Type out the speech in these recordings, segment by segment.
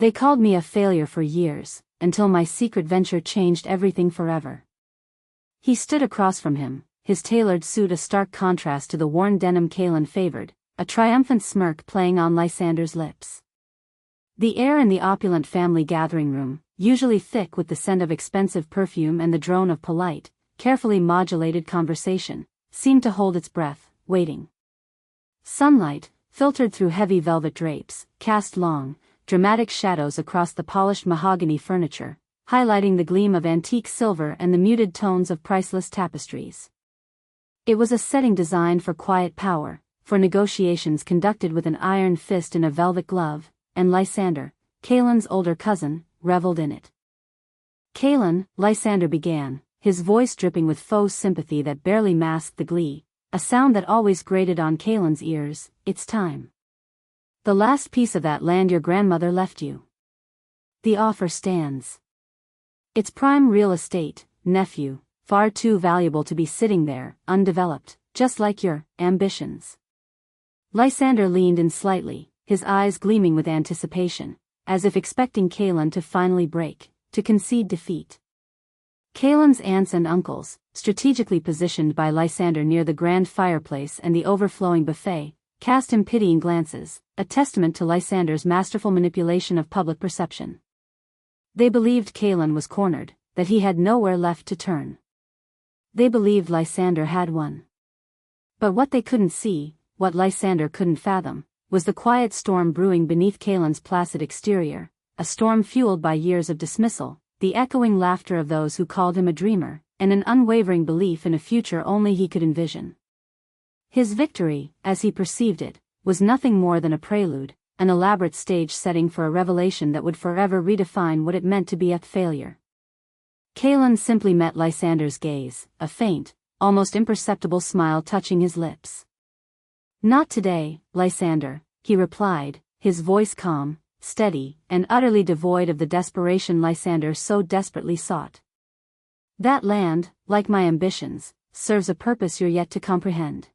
They called me a failure for years, until my secret venture changed everything forever. He stood across from him, his tailored suit a stark contrast to the worn denim Kaelen favored, a triumphant smirk playing on Lysander's lips. The air in the opulent family gathering room, usually thick with the scent of expensive perfume and the drone of polite, carefully modulated conversation, seemed to hold its breath, waiting. Sunlight, filtered through heavy velvet drapes, cast long, dramatic shadows across the polished mahogany furniture, highlighting the gleam of antique silver and the muted tones of priceless tapestries. It was a setting designed for quiet power, for negotiations conducted with an iron fist in a velvet glove, and Lysander, Kaelen's older cousin, reveled in it. "Kaelen," Lysander began, his voice dripping with faux sympathy that barely masked the glee, a sound that always grated on Kaelen's ears, "It's time. The last piece of that land your grandmother left you. The offer stands. It's prime real estate, nephew, far too valuable to be sitting there, undeveloped, just like your ambitions." Lysander leaned in slightly, his eyes gleaming with anticipation, as if expecting Kaelen to finally break, to concede defeat. Kaelen's aunts and uncles, strategically positioned by Lysander near the grand fireplace and the overflowing buffet, cast him pitying glances, a testament to Lysander's masterful manipulation of public perception. They believed Kaelen was cornered, that he had nowhere left to turn. They believed Lysander had won. But what they couldn't see, what Lysander couldn't fathom, was the quiet storm brewing beneath Kaelen's placid exterior, a storm fueled by years of dismissal, the echoing laughter of those who called him a dreamer, and an unwavering belief in a future only he could envision. His victory, as he perceived it, was nothing more than a prelude, an elaborate stage setting for a revelation that would forever redefine what it meant to be a failure. Kaelen simply met Lysander's gaze, a faint, almost imperceptible smile touching his lips. "Not today, Lysander," he replied, his voice calm, steady, and utterly devoid of the desperation Lysander so desperately sought. "That land, like my ambitions, serves a purpose you're yet to comprehend."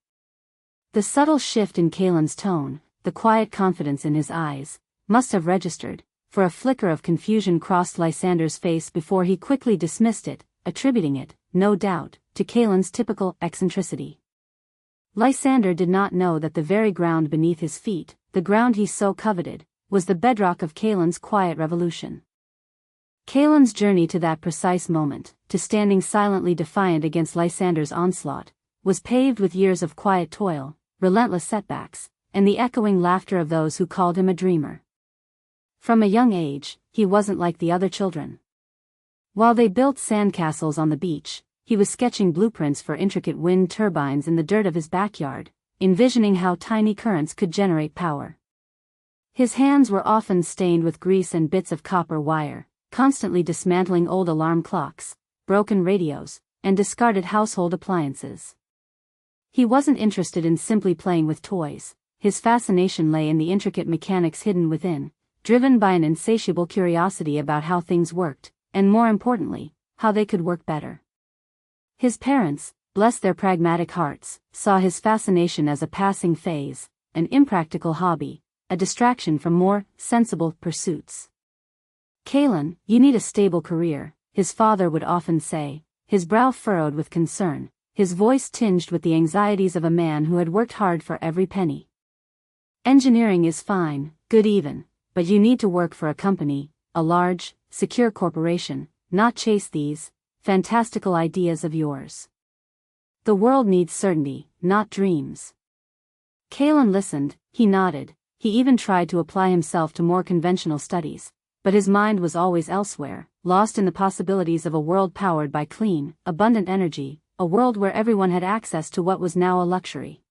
The subtle shift in Kaelen's tone, the quiet confidence in his eyes, must have registered, for a flicker of confusion crossed Lysander's face before he quickly dismissed it, attributing it, no doubt, to Kaelen's typical eccentricity. Lysander did not know that the very ground beneath his feet, the ground he so coveted, was the bedrock of Kaelen's quiet revolution. Kaelen's journey to that precise moment, to standing silently defiant against Lysander's onslaught, was paved with years of quiet toil, relentless setbacks, and the echoing laughter of those who called him a dreamer. From a young age, he wasn't like the other children. While they built sandcastles on the beach, he was sketching blueprints for intricate wind turbines in the dirt of his backyard, envisioning how tiny currents could generate power. His hands were often stained with grease and bits of copper wire, constantly dismantling old alarm clocks, broken radios, and discarded household appliances. He wasn't interested in simply playing with toys. His fascination lay in the intricate mechanics hidden within, driven by an insatiable curiosity about how things worked, and more importantly, how they could work better. His parents, bless their pragmatic hearts, saw his fascination as a passing phase, an impractical hobby, a distraction from more sensible pursuits. "Kaelen, you need a stable career," his father would often say, his brow furrowed with concern, his voice tinged with the anxieties of a man who had worked hard for every penny. "Engineering is fine, good even, but you need to work for a company, a large, secure corporation, not chase these fantastical ideas of yours. The world needs certainty, not dreams." Kaelen listened, he nodded, he even tried to apply himself to more conventional studies, but his mind was always elsewhere, lost in the possibilities of a world powered by clean, abundant energy, a world where everyone had access to what was now a luxury.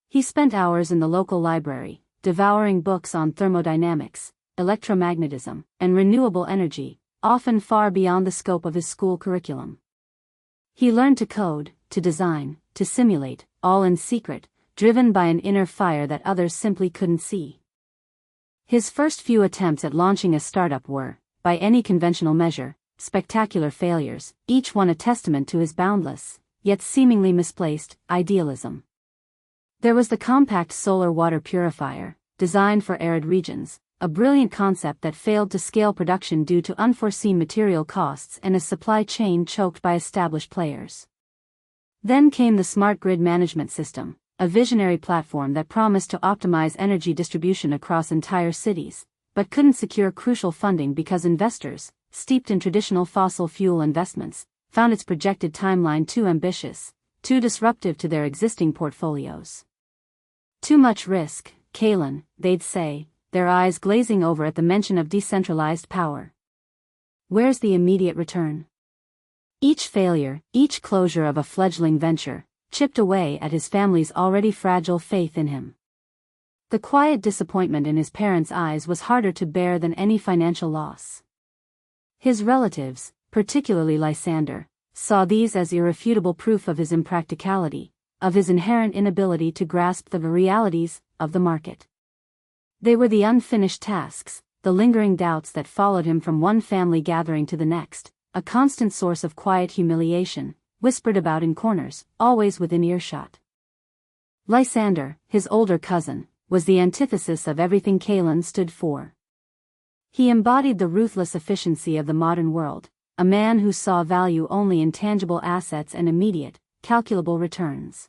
He spent hours in the local library, devouring books on thermodynamics, electromagnetism, and renewable energy, often far beyond the scope of his school curriculum. He learned to code, to design, to simulate, all in secret, driven by an inner fire that others simply couldn't see. His first few attempts at launching a startup were, by any conventional measure, spectacular failures, each one a testament to his boundless, yet seemingly misplaced, idealism. There was the compact solar water purifier, designed for arid regions, a brilliant concept that failed to scale production due to unforeseen material costs and a supply chain choked by established players. Then came the smart grid management system, a visionary platform that promised to optimize energy distribution across entire cities, but couldn't secure crucial funding because investors, steeped in traditional fossil fuel investments, found its projected timeline too ambitious, too disruptive to their existing portfolios. Too much risk, Kaelen, they'd say, their eyes glazing over at the mention of decentralized power. Where's the immediate return? Each failure, each closure of a fledgling venture, chipped away at his family's already fragile faith in him. The quiet disappointment in his parents' eyes was harder to bear than any financial loss. His relatives, particularly Lysander, saw these as irrefutable proof of his impracticality, of his inherent inability to grasp the realities of the market. They were the unfinished tasks, the lingering doubts that followed him from one family gathering to the next, a constant source of quiet humiliation, whispered about in corners, always within earshot. Lysander, his older cousin, was the antithesis of everything Kaelen stood for. He embodied the ruthless efficiency of the modern world, a man who saw value only in tangible assets and immediate, calculable returns.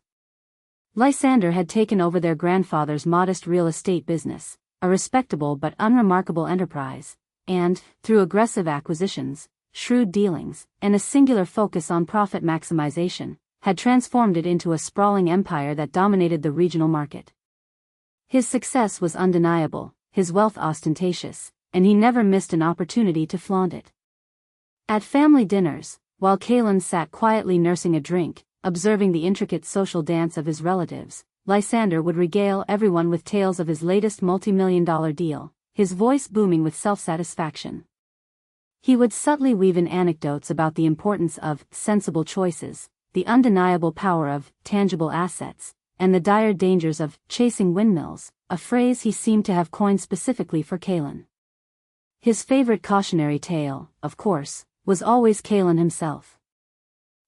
Lysander had taken over their grandfather's modest real estate business, a respectable but unremarkable enterprise, and, through aggressive acquisitions, shrewd dealings, and a singular focus on profit maximization, had transformed it into a sprawling empire that dominated the regional market. His success was undeniable, his wealth ostentatious, and he never missed an opportunity to flaunt it. At family dinners, while Kaelen sat quietly nursing a drink, observing the intricate social dance of his relatives, Lysander would regale everyone with tales of his latest multi-million-dollar deal, his voice booming with self-satisfaction. He would subtly weave in anecdotes about the importance of sensible choices, the undeniable power of tangible assets, and the dire dangers of chasing windmills, a phrase he seemed to have coined specifically for Kaelen. His favorite cautionary tale, of course, was always Kaelen himself.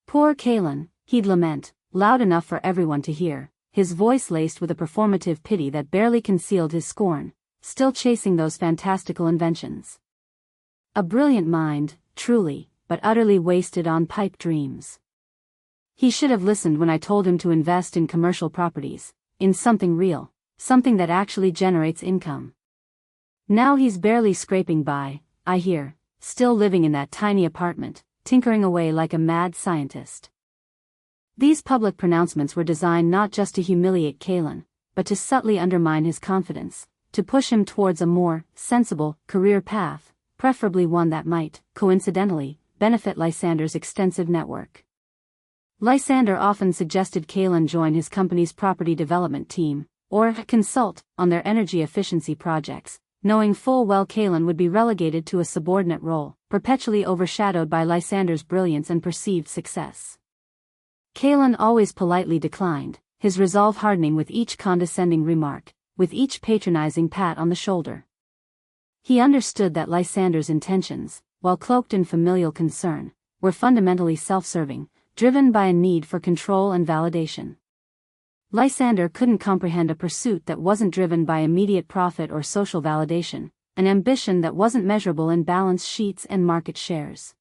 Poor Kaelen, he'd lament, loud enough for everyone to hear, his voice laced with a performative pity that barely concealed his scorn, still chasing those fantastical inventions. A brilliant mind, truly, but utterly wasted on pipe dreams. He should have listened when I told him to invest in commercial properties, in something real, something that actually generates income. Now he's barely scraping by, I hear, still living in that tiny apartment, tinkering away like a mad scientist. These public pronouncements were designed not just to humiliate Kaelen, but to subtly undermine his confidence, to push him towards a more sensible career path, preferably one that might, coincidentally, benefit Lysander's extensive network. Lysander often suggested Kaelen join his company's property development team, or consult on their energy efficiency projects, knowing full well Kaelen would be relegated to a subordinate role, perpetually overshadowed by Lysander's brilliance and perceived success. Kaelen always politely declined, his resolve hardening with each condescending remark, with each patronizing pat on the shoulder. He understood that Lysander's intentions, while cloaked in familial concern, were fundamentally self-serving, driven by a need for control and validation. Lysander couldn't comprehend a pursuit that wasn't driven by immediate profit or social validation, an ambition that wasn't measurable in balance sheets and market shares.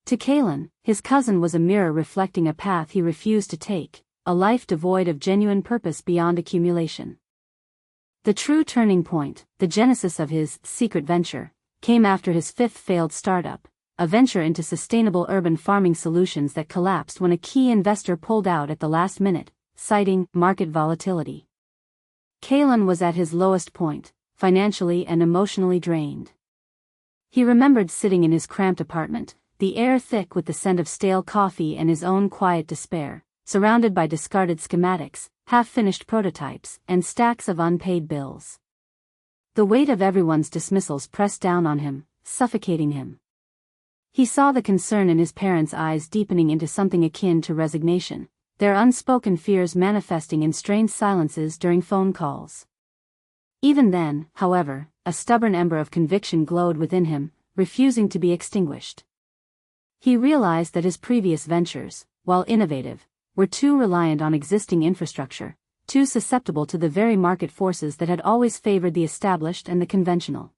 To Kaelen, his cousin was a mirror reflecting a path he refused to take, a life devoid of genuine purpose beyond accumulation. The true turning point, the genesis of his secret venture, came after his fifth failed startup, a venture into sustainable urban farming solutions that collapsed when a key investor pulled out at the last minute, citing market volatility. Kaelen was at his lowest point, financially and emotionally drained. He remembered sitting in his cramped apartment, the air thick with the scent of stale coffee and his own quiet despair, surrounded by discarded schematics, half-finished prototypes, and stacks of unpaid bills. The weight of everyone's dismissals pressed down on him, suffocating him. He saw the concern in his parents' eyes deepening into something akin to resignation, their unspoken fears manifesting in strained silences during phone calls. Even then, however, a stubborn ember of conviction glowed within him, refusing to be extinguished. He realized that his previous ventures, while innovative, were too reliant on existing infrastructure, too susceptible to the very market forces that had always favored the established and the conventional.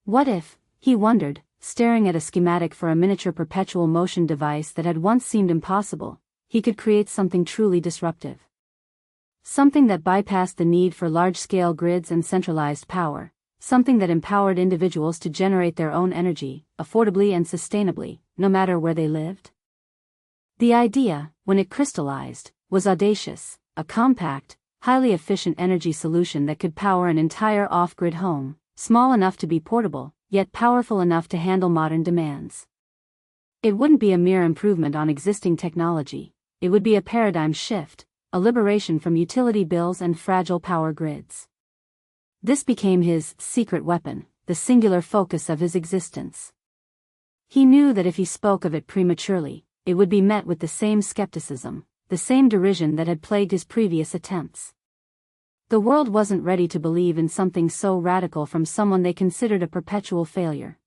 What if, he wondered, staring at a schematic for a miniature perpetual motion device that had once seemed impossible, he could create something truly disruptive? Something that bypassed the need for large-scale grids and centralized power, something that empowered individuals to generate their own energy, affordably and sustainably, no matter where they lived? The idea, when it crystallized, was audacious, a compact, highly efficient energy solution that could power an entire off-grid home, small enough to be portable, yet powerful enough to handle modern demands. It wouldn't be a mere improvement on existing technology, it would be a paradigm shift, a liberation from utility bills and fragile power grids. This became his secret weapon, the singular focus of his existence. He knew that if he spoke of it prematurely, it would be met with the same skepticism, the same derision that had plagued his previous attempts. The world wasn't ready to believe in something so radical from someone they considered a perpetual failure.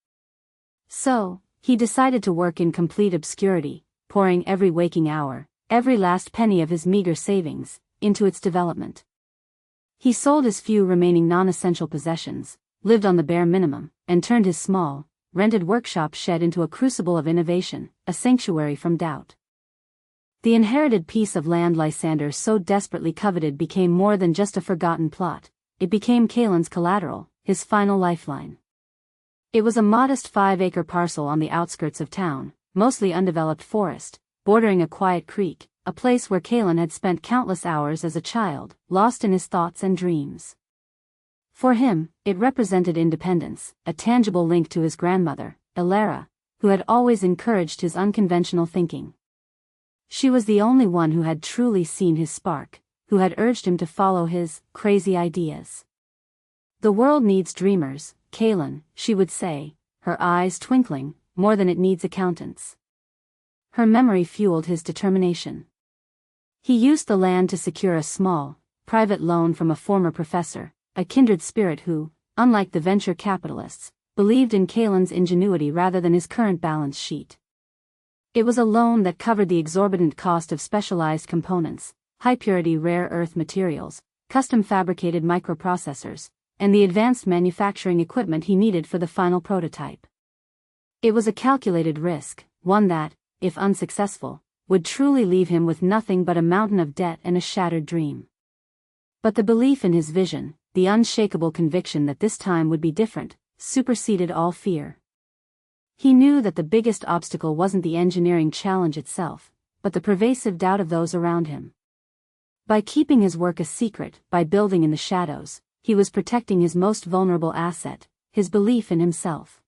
So, he decided to work in complete obscurity, pouring every waking hour, every last penny of his meager savings, into its development. He sold his few remaining non-essential possessions, lived on the bare minimum, and turned his small, rented workshop shed into a crucible of innovation, a sanctuary from doubt. The inherited piece of land Lysander so desperately coveted became more than just a forgotten plot, it became Kaelen's collateral, his final lifeline. It was a modest 5-acre parcel on the outskirts of town, mostly undeveloped forest, bordering a quiet creek, a place where Kaelen had spent countless hours as a child, lost in his thoughts and dreams. For him, it represented independence, a tangible link to his grandmother, Elara, who had always encouraged his unconventional thinking. She was the only one who had truly seen his spark, who had urged him to follow his crazy ideas. The world needs dreamers, Kaelen, she would say, her eyes twinkling, more than it needs accountants. Her memory fueled his determination. He used the land to secure a small, private loan from a former professor, a kindred spirit who, unlike the venture capitalists, believed in Kaelen's ingenuity rather than his current balance sheet. It was a loan that covered the exorbitant cost of specialized components, high-purity rare earth materials, custom-fabricated microprocessors, and the advanced manufacturing equipment he needed for the final prototype. It was a calculated risk, one that, if unsuccessful, would truly leave him with nothing but a mountain of debt and a shattered dream. But the belief in his vision, the unshakable conviction that this time would be different, superseded all fear. He knew that the biggest obstacle wasn't the engineering challenge itself, but the pervasive doubt of those around him. By keeping his work a secret, by building in the shadows, he was protecting his most vulnerable asset, his belief in himself.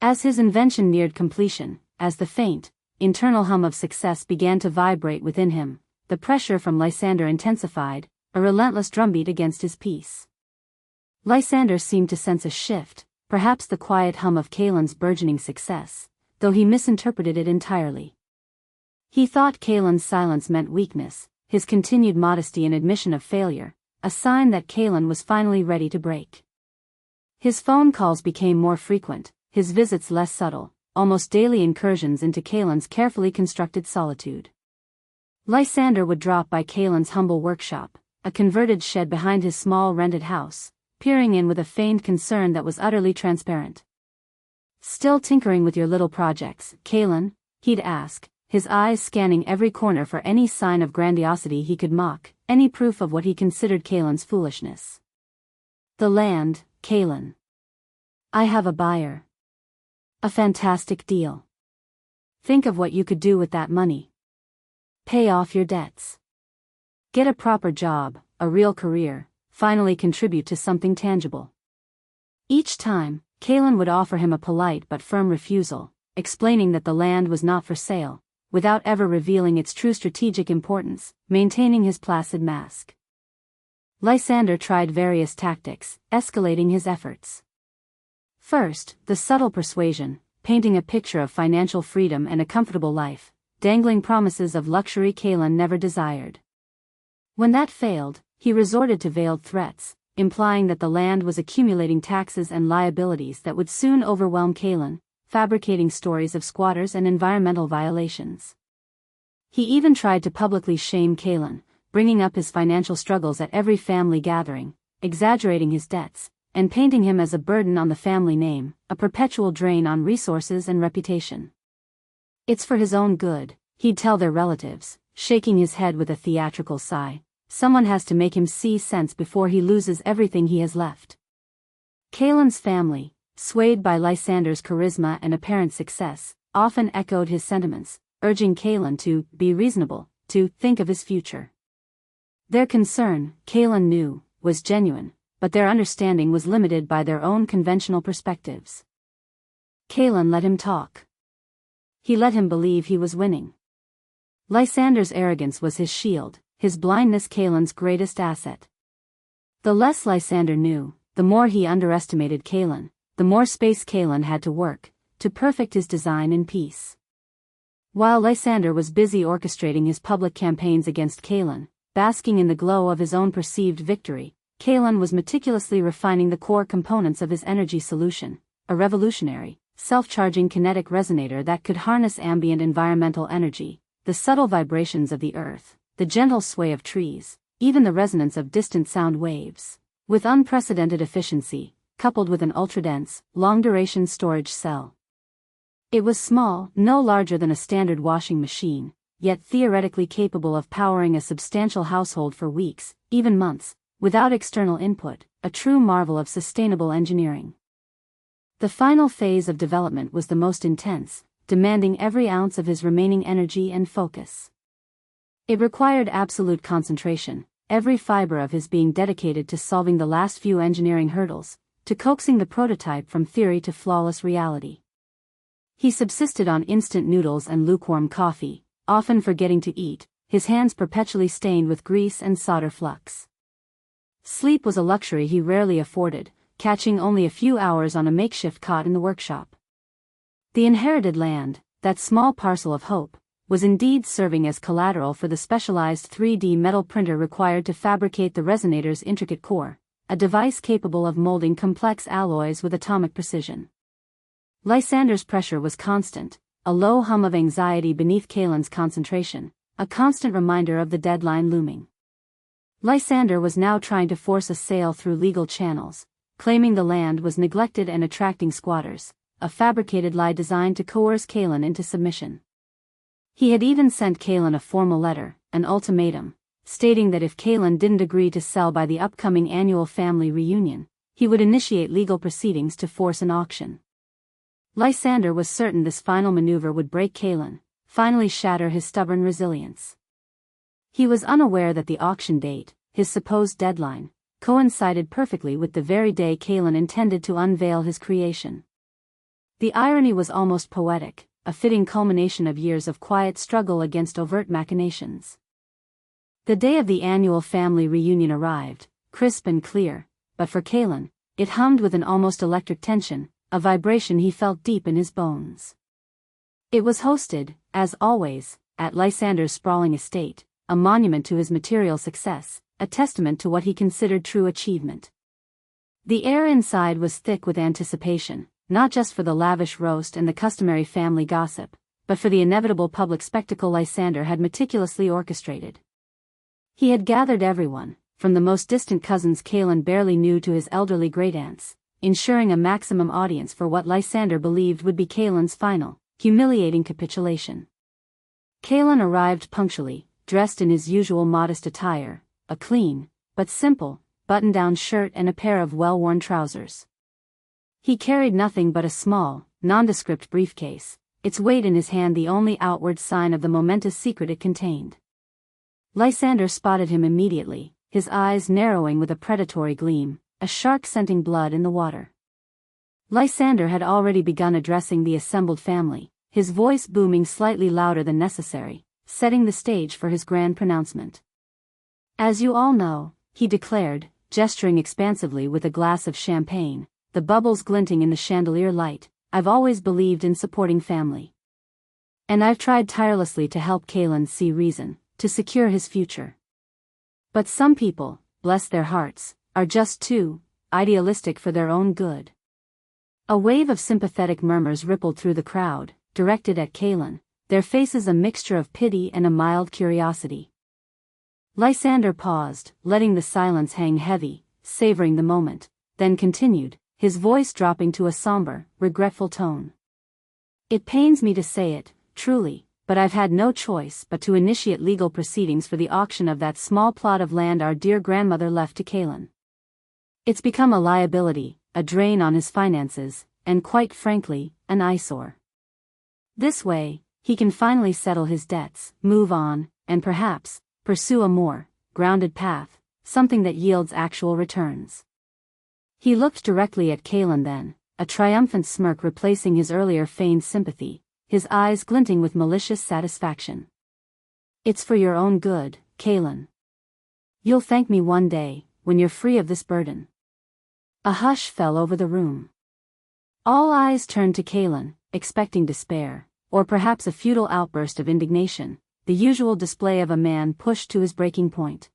As his invention neared completion, as the faint, internal hum of success began to vibrate within him, the pressure from Lysander intensified, a relentless drumbeat against his peace. Lysander seemed to sense a shift, perhaps the quiet hum of Kaelen's burgeoning success, though he misinterpreted it entirely. He thought Kaelen's silence meant weakness, his continued modesty an admission of failure, a sign that Kaelen was finally ready to break. His phone calls became more frequent, his visits less subtle, almost daily incursions into Kaelen's carefully constructed solitude. Lysander would drop by Kaelen's humble workshop, a converted shed behind his small rented house, peering in with a feigned concern that was utterly transparent. "Still tinkering with your little projects, Kaelen?" he'd ask, his eyes scanning every corner for any sign of grandiosity he could mock, any proof of what he considered Kaelen's foolishness. "The land, Kaelen. I have a buyer. A fantastic deal. Think of what you could do with that money. Pay off your debts. Get a proper job, a real career, finally contribute to something tangible." Each time, Kaelen would offer him a polite but firm refusal, explaining that the land was not for sale, without ever revealing its true strategic importance, maintaining his placid mask. Lysander tried various tactics, escalating his efforts. First, the subtle persuasion, painting a picture of financial freedom and a comfortable life, dangling promises of luxury Kaelen never desired. When that failed, he resorted to veiled threats, implying that the land was accumulating taxes and liabilities that would soon overwhelm Kaelen, fabricating stories of squatters and environmental violations. He even tried to publicly shame Kaelen, bringing up his financial struggles at every family gathering, exaggerating his debts, and painting him as a burden on the family name, a perpetual drain on resources and reputation. "It's for his own good," he'd tell their relatives, shaking his head with a theatrical sigh. "Someone has to make him see sense before he loses everything he has left." Kaelen's family, swayed by Lysander's charisma and apparent success, often echoed his sentiments, urging Kaelen to be reasonable, to think of his future. Their concern, Kaelen knew, was genuine, but their understanding was limited by their own conventional perspectives. Kaelen let him talk. He let him believe he was winning. Lysander's arrogance was his shield, his blindness Kaelen's greatest asset. The less Lysander knew, the more he underestimated Kaelen, the more space Kaelen had to work, to perfect his design in peace. While Lysander was busy orchestrating his public campaigns against Kaelen, basking in the glow of his own perceived victory, Kaelen was meticulously refining the core components of his energy solution, a revolutionary, self-charging kinetic resonator that could harness ambient environmental energy, the subtle vibrations of the earth, the gentle sway of trees, even the resonance of distant sound waves, with unprecedented efficiency, coupled with an ultra-dense, long-duration storage cell. It was small, no larger than a standard washing machine, yet theoretically capable of powering a substantial household for weeks, even months, without external input, a true marvel of sustainable engineering. The final phase of development was the most intense, demanding every ounce of his remaining energy and focus. It required absolute concentration, every fiber of his being dedicated to solving the last few engineering hurdles, to coaxing the prototype from theory to flawless reality. He subsisted on instant noodles and lukewarm coffee, often forgetting to eat, his hands perpetually stained with grease and solder flux. Sleep was a luxury he rarely afforded, catching only a few hours on a makeshift cot in the workshop. The inherited land, that small parcel of hope, was indeed serving as collateral for the specialized 3D metal printer required to fabricate the resonator's intricate core, a device capable of molding complex alloys with atomic precision. Lysander's pressure was constant, a low hum of anxiety beneath Kaelen's concentration, a constant reminder of the deadline looming. Lysander was now trying to force a sale through legal channels, claiming the land was neglected and attracting squatters, a fabricated lie designed to coerce Kaelen into submission. He had even sent Kaelen a formal letter, an ultimatum, stating that if Kaelen didn't agree to sell by the upcoming annual family reunion, he would initiate legal proceedings to force an auction. Lysander was certain this final maneuver would break Kaelen, finally shatter his stubborn resilience. He was unaware that the auction date, his supposed deadline, coincided perfectly with the very day Kaelen intended to unveil his creation. The irony was almost poetic, a fitting culmination of years of quiet struggle against overt machinations. The day of the annual family reunion arrived, crisp and clear, but for Kaelen, it hummed with an almost electric tension, a vibration he felt deep in his bones. It was hosted, as always, at Lysander's sprawling estate, a monument to his material success, a testament to what he considered true achievement. The air inside was thick with anticipation, not just for the lavish roast and the customary family gossip, but for the inevitable public spectacle Lysander had meticulously orchestrated. He had gathered everyone, from the most distant cousins Kaelen barely knew to his elderly great-aunts, ensuring a maximum audience for what Lysander believed would be Kaelen's final, humiliating capitulation. Kaelen arrived punctually, dressed in his usual modest attire, a clean, but simple, button-down shirt and a pair of well-worn trousers. He carried nothing but a small, nondescript briefcase, its weight in his hand the only outward sign of the momentous secret it contained. Lysander spotted him immediately, his eyes narrowing with a predatory gleam, a shark scenting blood in the water. Lysander had already begun addressing the assembled family, his voice booming slightly louder than necessary, setting the stage for his grand pronouncement. "As you all know," he declared, gesturing expansively with a glass of champagne, the bubbles glinting in the chandelier light, "I've always believed in supporting family. And I've tried tirelessly to help Kaelen see reason, to secure his future. But some people, bless their hearts, are just too idealistic for their own good." A wave of sympathetic murmurs rippled through the crowd, directed at Kaelen, their faces a mixture of pity and a mild curiosity. Lysander paused, letting the silence hang heavy, savoring the moment, then continued, his voice dropping to a somber, regretful tone. It pains me to say it, truly, but I've had no choice but to initiate legal proceedings for the auction of that small plot of land our dear grandmother left to Kaelen. It's become a liability, a drain on his finances, and quite frankly, an eyesore. This way, he can finally settle his debts, move on, and perhaps, pursue a more grounded path, something that yields actual returns. He looked directly at Kaelen then, a triumphant smirk replacing his earlier feigned sympathy, his eyes glinting with malicious satisfaction. It's for your own good, Kaelen. You'll thank me one day, when you're free of this burden. A hush fell over the room. All eyes turned to Kaelen, expecting despair, or perhaps a futile outburst of indignation, the usual display of a man pushed to his breaking point.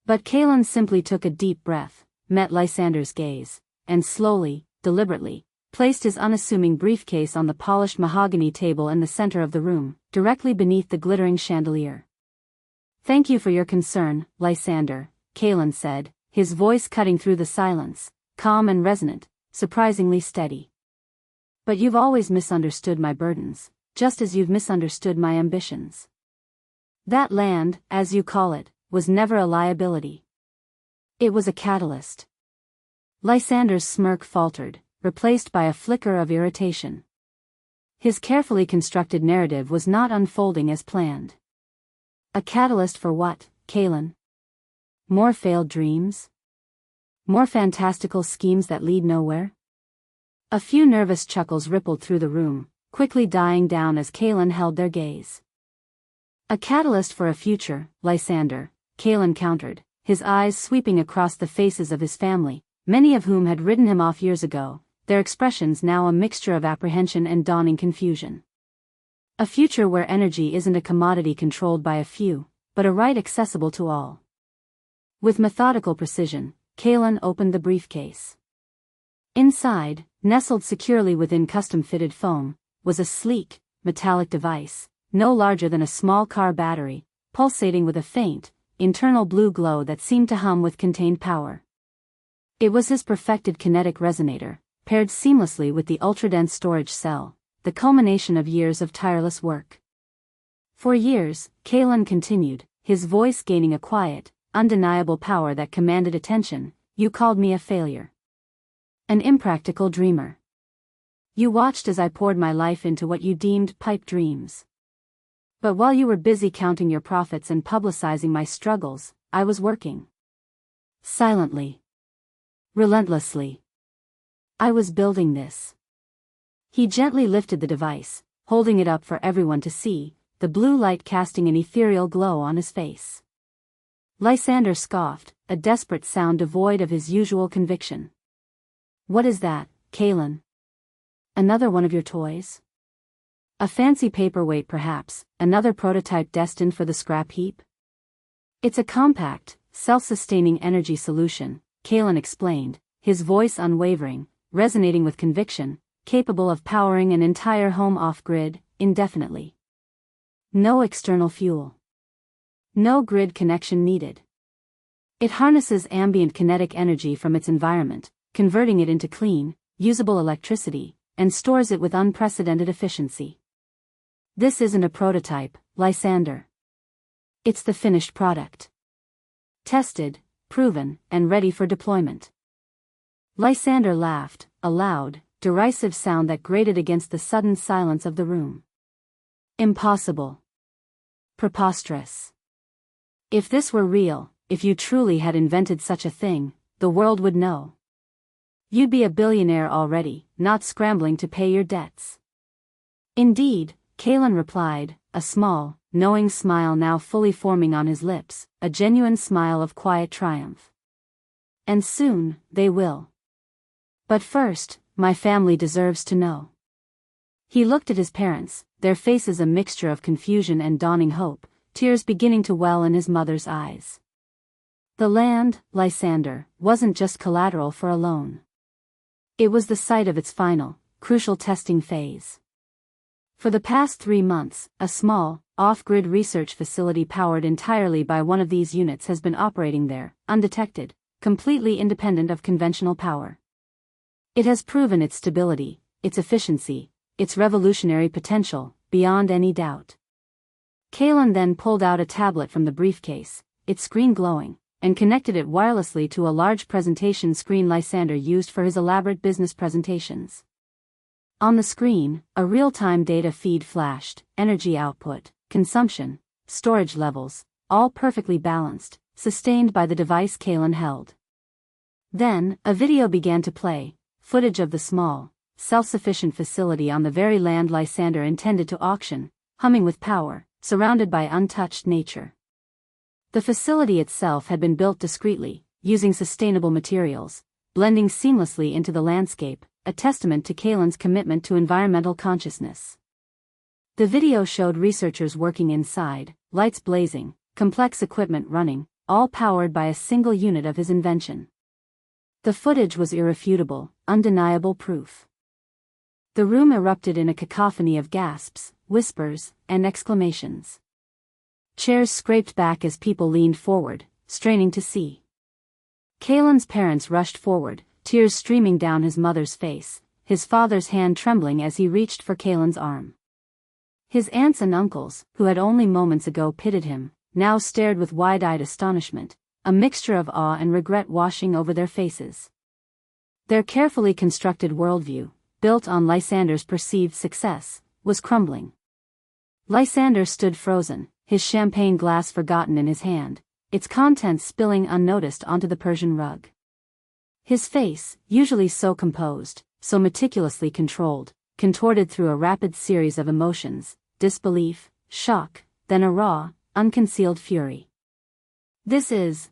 But Kaelen simply took a deep breath, met Lysander's gaze, and slowly, deliberately, placed his unassuming briefcase on the polished mahogany table in the center of the room, directly beneath the glittering chandelier. "Thank you for your concern, Lysander," Kaelen said, his voice cutting through the silence, calm and resonant, surprisingly steady. "But you've always misunderstood my burdens, just as you've misunderstood my ambitions. That land, as you call it, was never a liability. It was a catalyst." Lysander's smirk faltered, replaced by a flicker of irritation. His carefully constructed narrative was not unfolding as planned. A catalyst for what, Kaelen? More failed dreams? More fantastical schemes that lead nowhere? A few nervous chuckles rippled through the room, quickly dying down as Kaelen held their gaze. "A catalyst for a future, Lysander," Kaelen countered, his eyes sweeping across the faces of his family, many of whom had written him off years ago, their expressions now a mixture of apprehension and dawning confusion. "A future where energy isn't a commodity controlled by a few, but a right accessible to all." With methodical precision, Kaelen opened the briefcase. Inside, nestled securely within custom-fitted foam, was a sleek, metallic device, no larger than a small car battery, pulsating with a faint, internal blue glow that seemed to hum with contained power. It was his perfected kinetic resonator, paired seamlessly with the ultra-dense storage cell, the culmination of years of tireless work. "For years," Kaelen continued, his voice gaining a quiet, undeniable power that commanded attention, "you called me a failure. An impractical dreamer. You watched as I poured my life into what you deemed pipe dreams. But while you were busy counting your profits and publicizing my struggles, I was working. Silently. Relentlessly. I was building this." He gently lifted the device, holding it up for everyone to see, the blue light casting an ethereal glow on his face. Lysander scoffed, a desperate sound devoid of his usual conviction. "What is that, Kaelen? Another one of your toys? A fancy paperweight perhaps, another prototype destined for the scrap heap?" "It's a compact, self-sustaining energy solution," Kaelen explained, his voice unwavering, resonating with conviction, capable of powering an entire home off-grid, indefinitely. No external fuel. No grid connection needed. It harnesses ambient kinetic energy from its environment, converting it into clean, usable electricity, and stores it with unprecedented efficiency. This isn't a prototype, Lysander. It's the finished product. Tested, proven, and ready for deployment. Lysander laughed, a loud, derisive sound that grated against the sudden silence of the room. "Impossible. Preposterous. If this were real, if you truly had invented such a thing, the world would know. You'd be a billionaire already, not scrambling to pay your debts." "Indeed," Kaelen replied, a small, knowing smile now fully forming on his lips, a genuine smile of quiet triumph. "And soon, they will. But first, my family deserves to know." He looked at his parents, their faces a mixture of confusion and dawning hope, tears beginning to well in his mother's eyes. The land, Lysander, wasn't just collateral for a loan. It was the site of its final, crucial testing phase. For the past 3 months, a small, off-grid research facility powered entirely by one of these units has been operating there, undetected, completely independent of conventional power. It has proven its stability, its efficiency, its revolutionary potential, beyond any doubt. Kaelen then pulled out a tablet from the briefcase, its screen glowing, and connected it wirelessly to a large presentation screen Lysander used for his elaborate business presentations. On the screen, a real-time data feed flashed, energy output, consumption, storage levels, all perfectly balanced, sustained by the device Kaelen held. Then, a video began to play, footage of the small, self-sufficient facility on the very land Lysander intended to auction, humming with power, surrounded by untouched nature. The facility itself had been built discreetly, using sustainable materials, blending seamlessly into the landscape, a testament to Kaelen's commitment to environmental consciousness. The video showed researchers working inside, lights blazing, complex equipment running, all powered by a single unit of his invention. The footage was irrefutable, undeniable proof. The room erupted in a cacophony of gasps, whispers, and exclamations. Chairs scraped back as people leaned forward, straining to see. Kaelen's parents rushed forward, tears streaming down his mother's face, his father's hand trembling as he reached for Kaelen's arm. His aunts and uncles, who had only moments ago pitied him, now stared with wide-eyed astonishment, a mixture of awe and regret washing over their faces. Their carefully constructed worldview, built on Lysander's perceived success, was crumbling. Lysander stood frozen, his champagne glass forgotten in his hand, its contents spilling unnoticed onto the Persian rug. His face, usually so composed, so meticulously controlled, contorted through a rapid series of emotions, disbelief, shock, then a raw, unconcealed fury. This is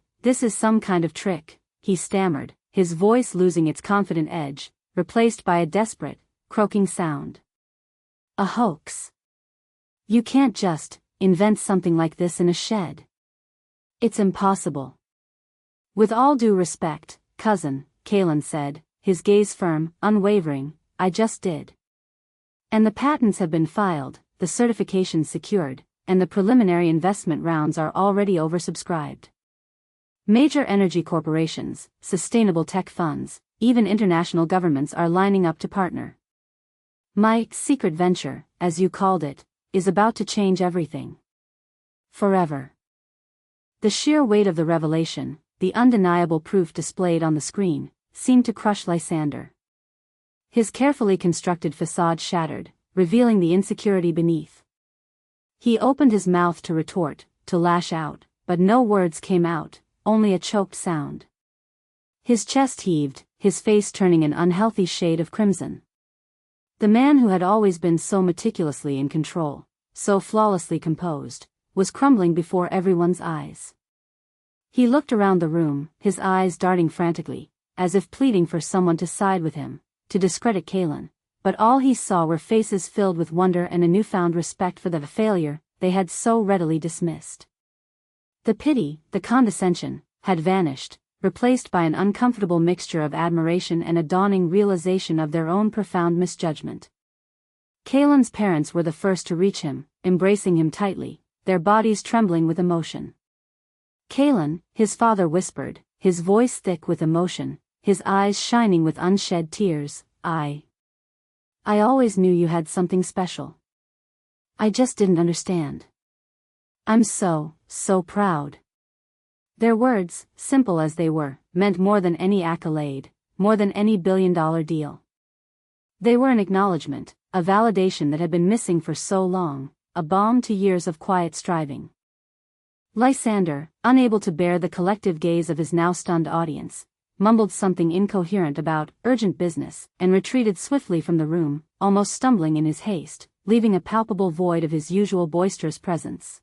some kind of trick," he stammered, his voice losing its confident edge, replaced by a desperate, croaking sound. "A hoax. You can't just invent something like this in a shed. It's impossible." "With all due respect, cousin," Kaelen said, his gaze firm, unwavering, "I just did. And the patents have been filed, the certifications secured, and the preliminary investment rounds are already oversubscribed. Major energy corporations, sustainable tech funds, even international governments are lining up to partner. My secret venture, as you called it, is about to change everything. Forever." The sheer weight of the revelation, the undeniable proof displayed on the screen, seemed to crush Lysander. His carefully constructed facade shattered, revealing the insecurity beneath. He opened his mouth to retort, to lash out, but no words came out, only a choked sound. His chest heaved, his face turning an unhealthy shade of crimson. The man who had always been so meticulously in control, so flawlessly composed, was crumbling before everyone's eyes. He looked around the room, his eyes darting frantically, as if pleading for someone to side with him, to discredit Kaelen, but all he saw were faces filled with wonder and a newfound respect for the failure they had so readily dismissed. The pity, the condescension, had vanished, replaced by an uncomfortable mixture of admiration and a dawning realization of their own profound misjudgment. Kaelen's parents were the first to reach him, embracing him tightly, their bodies trembling with emotion. "Kaelen," his father whispered, his voice thick with emotion, his eyes shining with unshed tears, I always knew you had something special. I just didn't understand. I'm so proud." Their words, simple as they were, meant more than any accolade, more than any billion-dollar deal. They were an acknowledgement, a validation that had been missing for so long, a balm to years of quiet striving. Lysander, unable to bear the collective gaze of his now stunned audience, mumbled something incoherent about urgent business, and retreated swiftly from the room, almost stumbling in his haste, leaving a palpable void of his usual boisterous presence.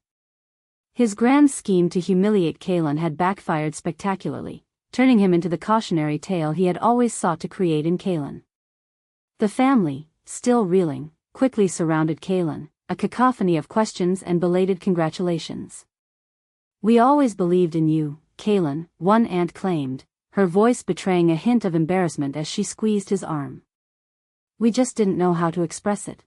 His grand scheme to humiliate Kaelen had backfired spectacularly, turning him into the cautionary tale he had always sought to create in Kaelen. The family, still reeling, quickly surrounded Kaelen, a cacophony of questions and belated congratulations. "We always believed in you, Kaelen," one aunt claimed, her voice betraying a hint of embarrassment as she squeezed his arm. "We just didn't know how to express it."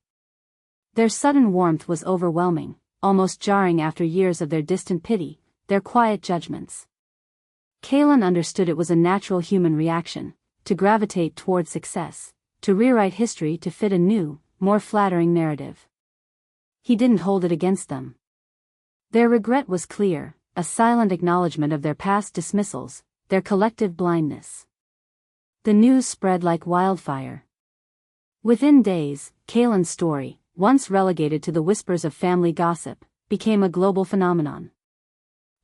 Their sudden warmth was overwhelming, almost jarring after years of their distant pity, their quiet judgments. Kaelen understood it was a natural human reaction, to gravitate toward success, to rewrite history to fit a new, more flattering narrative. He didn't hold it against them. Their regret was clear, a silent acknowledgement of their past dismissals, their collective blindness. The news spread like wildfire. Within days, Kaelen's story, once relegated to the whispers of family gossip, became a global phenomenon.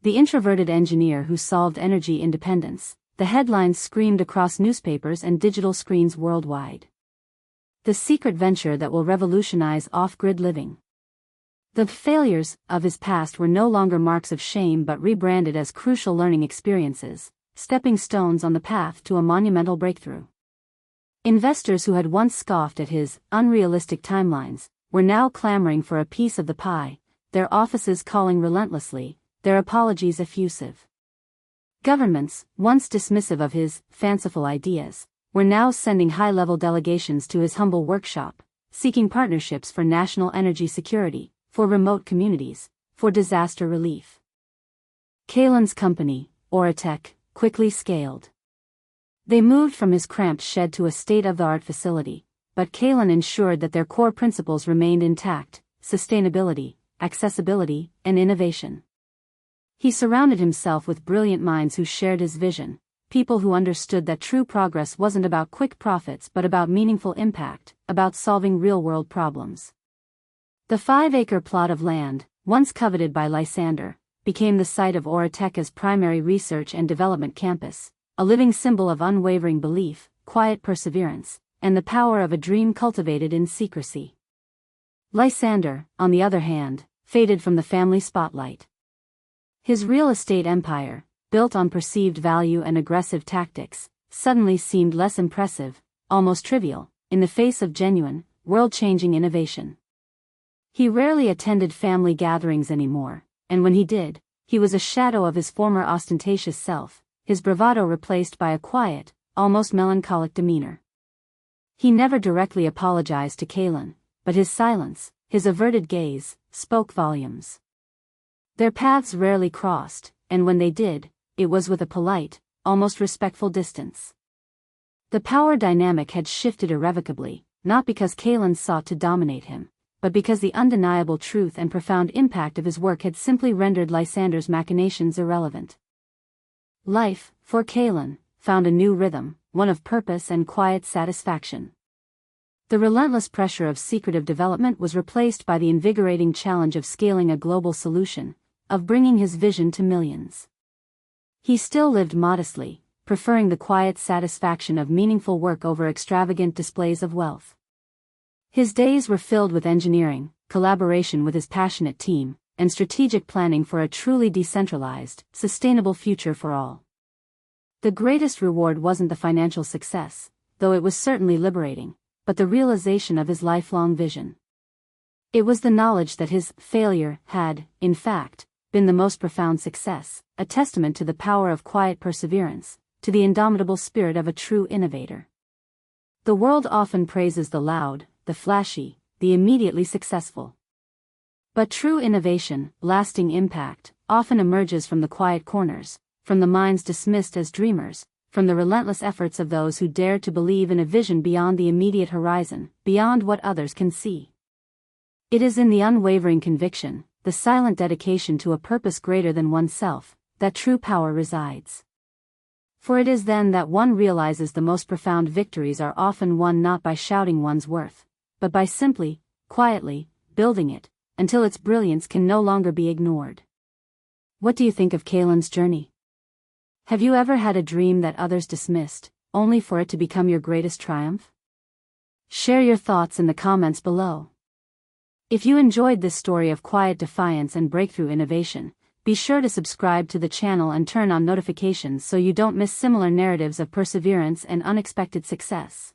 The introverted engineer who solved energy independence, the headlines screamed across newspapers and digital screens worldwide. The secret venture that will revolutionize off-grid living. The failures of his past were no longer marks of shame but rebranded as crucial learning experiences, stepping stones on the path to a monumental breakthrough. Investors who had once scoffed at his unrealistic timelines were now clamoring for a piece of the pie, their offices calling relentlessly, their apologies effusive. Governments, once dismissive of his fanciful ideas, were now sending high-level delegations to his humble workshop, seeking partnerships for national energy security, for remote communities, for disaster relief. Kaelen's company, Oratech, quickly scaled. They moved from his cramped shed to a state-of-the-art facility, but Kaelen ensured that their core principles remained intact: sustainability, accessibility, and innovation. He surrounded himself with brilliant minds who shared his vision, people who understood that true progress wasn't about quick profits but about meaningful impact, about solving real-world problems. The 5-acre plot of land, once coveted by Lysander, became the site of Oratech's primary research and development campus, a living symbol of unwavering belief, quiet perseverance, and the power of a dream cultivated in secrecy. Lysander, on the other hand, faded from the family spotlight. His real estate empire, built on perceived value and aggressive tactics, suddenly seemed less impressive, almost trivial, in the face of genuine, world-changing innovation. He rarely attended family gatherings anymore, and when he did, he was a shadow of his former ostentatious self, his bravado replaced by a quiet, almost melancholic demeanor. He never directly apologized to Kaelen, but his silence, his averted gaze, spoke volumes. Their paths rarely crossed, and when they did, it was with a polite, almost respectful distance. The power dynamic had shifted irrevocably, not because Kaelen sought to dominate him, but because the undeniable truth and profound impact of his work had simply rendered Lysander's machinations irrelevant. Life, for Kaelen, found a new rhythm, one of purpose and quiet satisfaction. The relentless pressure of secretive development was replaced by the invigorating challenge of scaling a global solution, of bringing his vision to millions. He still lived modestly, preferring the quiet satisfaction of meaningful work over extravagant displays of wealth. His days were filled with engineering, collaboration with his passionate team, and strategic planning for a truly decentralized, sustainable future for all. The greatest reward wasn't the financial success, though it was certainly liberating, but the realization of his lifelong vision. It was the knowledge that his failure had, in fact, been the most profound success, a testament to the power of quiet perseverance, to the indomitable spirit of a true innovator. The world often praises the loud, the flashy, the immediately successful. But true innovation, lasting impact, often emerges from the quiet corners, from the minds dismissed as dreamers, from the relentless efforts of those who dare to believe in a vision beyond the immediate horizon, beyond what others can see. It is in the unwavering conviction, the silent dedication to a purpose greater than oneself, that true power resides. For it is then that one realizes the most profound victories are often won not by shouting one's worth, but by simply, quietly, building it, until its brilliance can no longer be ignored. What do you think of Kaelen's journey? Have you ever had a dream that others dismissed, only for it to become your greatest triumph? Share your thoughts in the comments below. If you enjoyed this story of quiet defiance and breakthrough innovation, be sure to subscribe to the channel and turn on notifications so you don't miss similar narratives of perseverance and unexpected success.